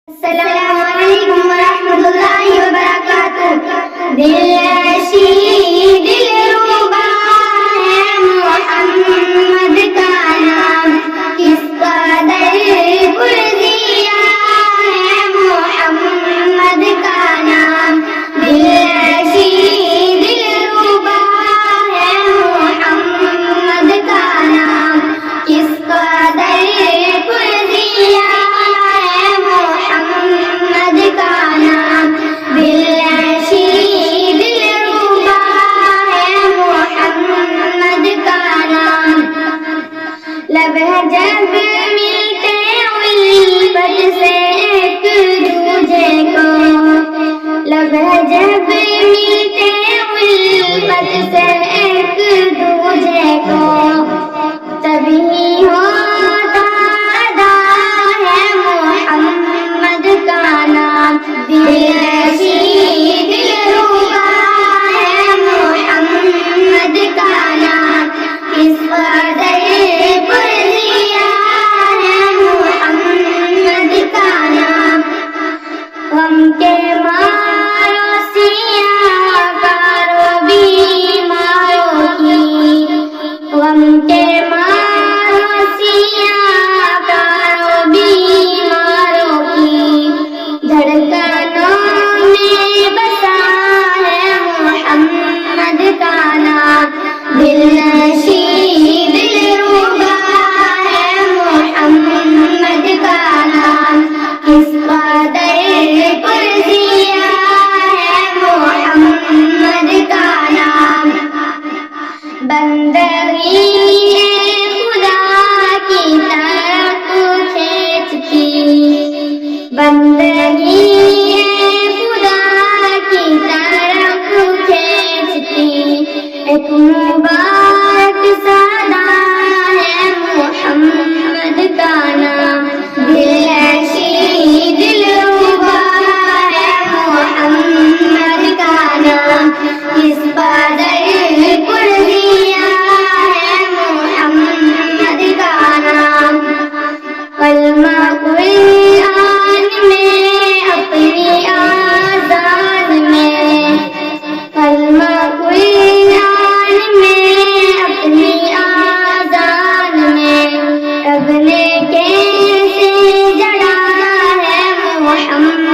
السلام علیکم ورحمۃ اللہ وبرکاتہ۔ دلربا ہے محمد کا نام، کس قدر پرزیا ہے محمد کا نام۔ دلربا ہے محمد کا نام، کس قدر پرزیا ہے محمد کا نام۔ دلربا ہے محمد کا نام۔ لب جب ملتے الفت سے ایک دوجے کو، لب جب ملتے الفت سے ایک دوجے کو، تبھی ہوتا ادا ہے محمد کا نام۔ دلربا ہے محمد کا نام، کس قدر پرزیا ہے محمد کا نام۔ غم کے مارو سیاہ کارو بیماروں کی، غم کے مارو سیاہ کارو بیماروں کی، دھڑکنوں میں بسا ہے محمد کا نام۔ دلربا ہے محمد کا نام، کس قدر پرزیا ہے محمد کا نام۔ بندگی خدا کی طرف کھینچتی، بندگی خدا کی طرف کھینچتی، ایک مبارک صدا ہے محمد کا نام۔ دلربا ہے محمد کا نام، کس قدر پرزیا ہے محمد کا نام۔ کلمہ قرآن میں اپنی آذان میں، کلمہ قرآن میں اپنی آذان میں، رب نے کیسے جڑا ہے محمد